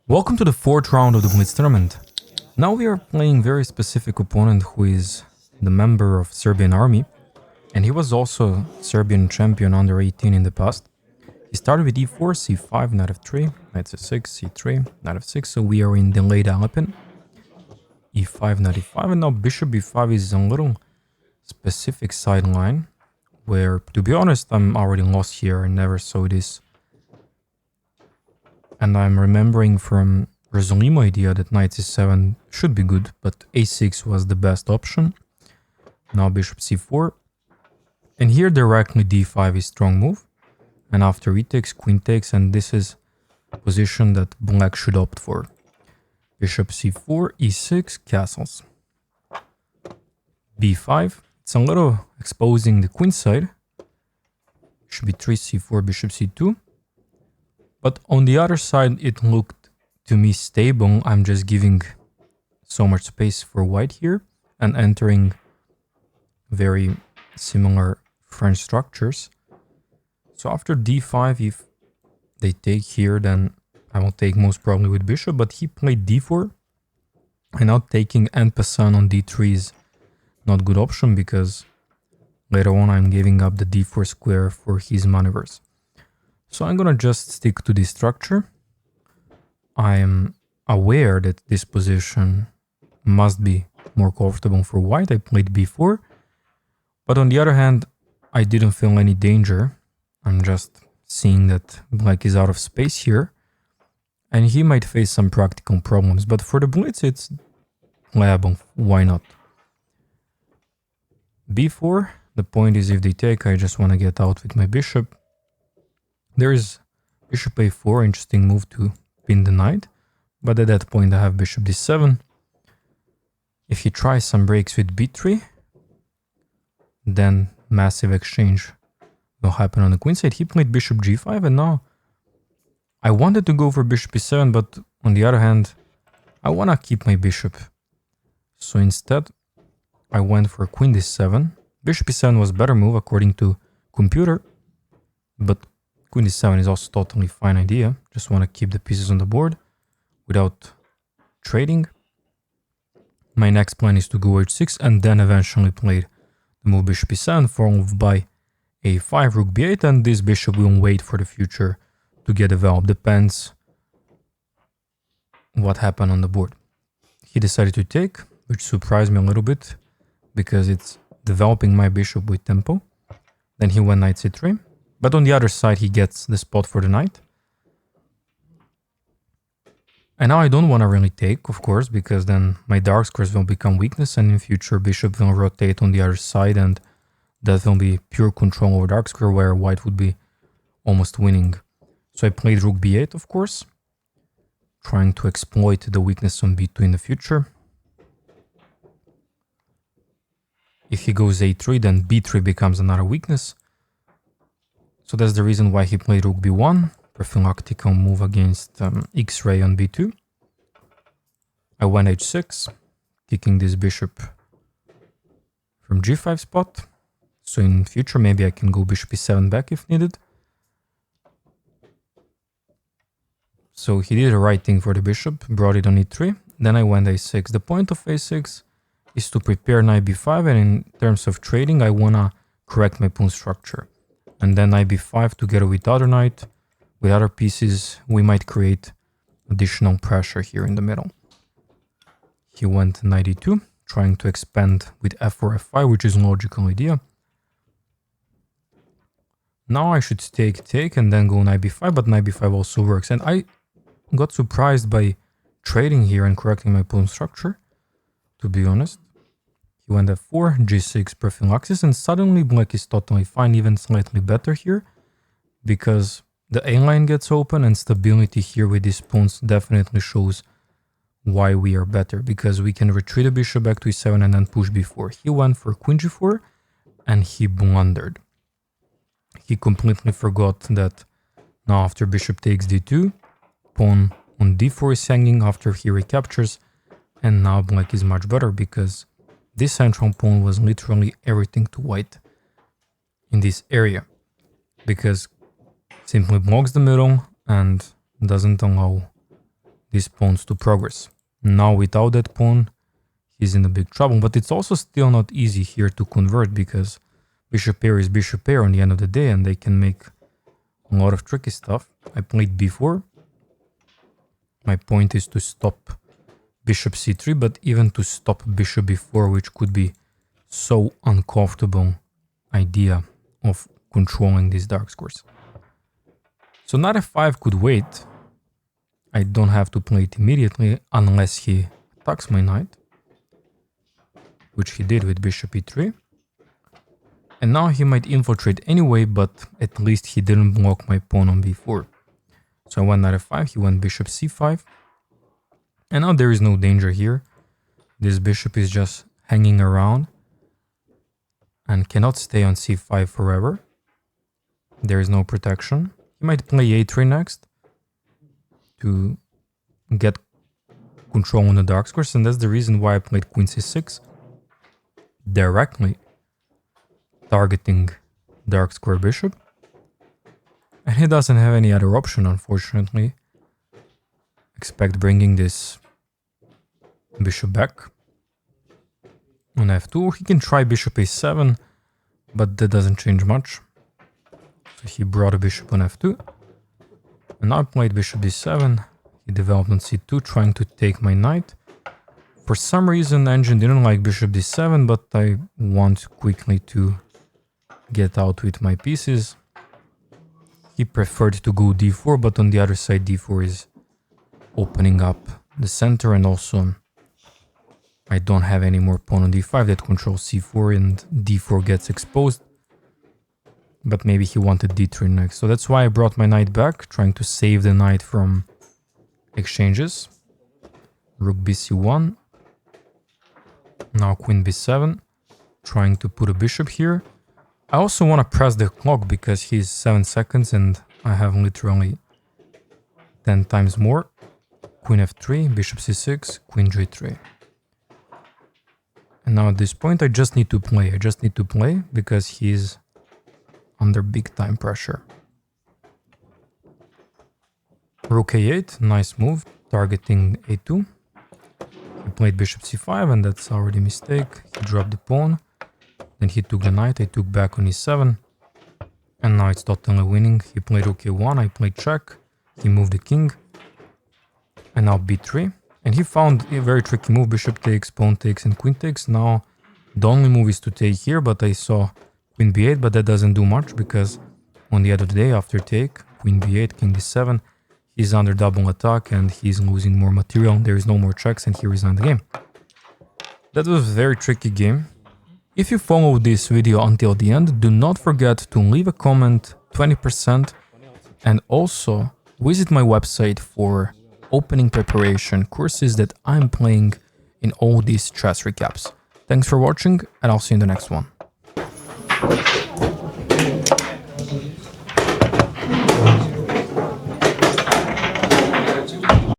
Welcome to the fourth round of the Blitz tournament. Now we are playing very specific opponent who is the member of Serbian army, and he was also Serbian champion under 18 in the past. He started with e4, c5, knight f3, knight c6, c3, knight f6, so we are in delayed Alpin. e5, knight e5, and now bishop b5 is a little specific sideline, where, to be honest, I'm already lost here. I never saw this. And I'm remembering from Rosalimo idea that knight c7 should be good, but a6 was the best option. Now bishop c4. And here directly d5 is strong move. And after e takes, queen takes, and this is a position that black should opt for. Bishop c4, e6, castles. b5. It's a little exposing the queen side. Bishop b3, c4, bishop c2. But on the other side, it looked to me stable. I'm just giving so much space for white here and entering very similar French structures. So after d5, if they take here, then I will take most probably with bishop, but he played d4. And now taking en passant on d3 is not a good option because later on I'm giving up the d4 square for his maneuvers. So I'm gonna just stick to this structure. I am aware that this position must be more comfortable for white. I played b4, but on the other hand, I didn't feel any danger. I'm just seeing that black is out of space here, and he might face some practical problems. But for the blitz, it's playable. Why not? b4. The point is, if they take, I just want to get out with my bishop. There is bishop a4, interesting move to pin the knight, but at that point I have bishop d7. If he tries some breaks with b3, then massive exchange will happen on the queen side. He played bishop g5, and now I wanted to go for bishop e7, but on the other hand, I want to keep my bishop. So instead, I went for queen d7. Bishop e7 was better move according to computer, but queen d7 is also totally fine idea. Just want to keep the pieces on the board without trading. My next plan is to go h6 and then eventually play the move bishop e7 followed by a5, rook b8, and this bishop will wait for the future to get developed. Depends what happened on the board. He decided to take, which surprised me a little bit because it's developing my bishop with tempo. Then he went knight c3. But on the other side, he gets the spot for the knight. And now I don't want to really take, of course, because then my dark squares will become weakness, and in future bishop will rotate on the other side, and that will be pure control over dark square, where white would be almost winning. So I played rook b8, of course, trying to exploit the weakness on b2 in the future. If he goes a3, then b3 becomes another weakness. So that's the reason why he played rook b1, prophylactical move against x-ray on b2. I went h6, kicking this bishop from g5 spot. So in future, maybe I can go bishop e7 back if needed. So he did the right thing for the bishop, brought it on e3. Then I went a6. The point of a6 is to prepare knight b5, and in terms of trading, I want to correct my pawn structure. And then knight b5 together with other knight, with other pieces, we might create additional pressure here in the middle. He went knight e2, trying to expand with f4, f5, which is a logical idea. Now I should take and then go knight b5, but knight b5 also works. And I got surprised by trading here and correcting my pawn structure, to be honest. He went f4, g6 prophylaxis, and suddenly black is totally fine, even slightly better here, because the A-line gets open, and stability here with these pawns definitely shows why we are better, because we can retreat the bishop back to e7 and then push b4. He went for queen g4, and he blundered. He completely forgot that now after bishop takes d2, pawn on d4 is hanging after he recaptures, and now black is much better because this central pawn was literally everything to white in this area, because simply blocks the middle and doesn't allow these pawns to progress. Now without that pawn, he's in a big trouble, but it's also still not easy here to convert because bishop pair is bishop pair on the end of the day and they can make a lot of tricky stuff. I played b4. My point is to stop bishop c3, but even to stop bishop b4, which could be so uncomfortable idea of controlling these dark squares. So knight f5 could wait. I don't have to play it immediately unless he attacks my knight, which he did with bishop e3. And now he might infiltrate anyway, but at least he didn't block my pawn on b4. So I went knight f5, he went bishop c5. And now there is no danger here. This bishop is just hanging around and cannot stay on c5 forever. There is no protection. He might play a3 next to get control on the dark squares, and that's the reason why I played queen c6, directly targeting dark square bishop. And he doesn't have any other option, unfortunately. Expect bringing this bishop back on f2. He can try bishop a7, but that doesn't change much. So he brought a bishop on f2. And now I played bishop d7. He developed on c2, trying to take my knight. For some reason, the engine didn't like bishop d7, but I want quickly to get out with my pieces. He preferred to go d4, but on the other side, d4 is opening up the center, and also I don't have any more pawn on d5 that controls c4, and d4 gets exposed. But maybe he wanted d3 next. So that's why I brought my knight back, trying to save the knight from exchanges. Rook bc1. Now queen b7, trying to put a bishop here. I also want to press the clock because he's 7 seconds and I have literally 10 times more. Queen f3, bishop c6, queen g3. And now at this point I just need to play. I just need to play because he's under big time pressure. Rook a8, nice move, targeting a2. He played bishop c5 and that's already a mistake. He dropped the pawn. Then he took the knight, I took back on e7. And now it's totally winning. He played rook a1, I played check. He moved the king. And now b3. And he found a very tricky move, bishop takes, pawn takes, and queen takes. Now the only move is to take here, but I saw queen b8, but that doesn't do much because on the end of the day, after take, queen b8, king d7, he's under double attack and he's losing more material. There is no more checks and he resigned the game. That was a very tricky game. If you followed this video until the end, do not forget to leave a comment, 20%, and also visit my website for opening preparation courses that I'm playing in all these chess recaps. Thanks for watching, and I'll see you in the next one.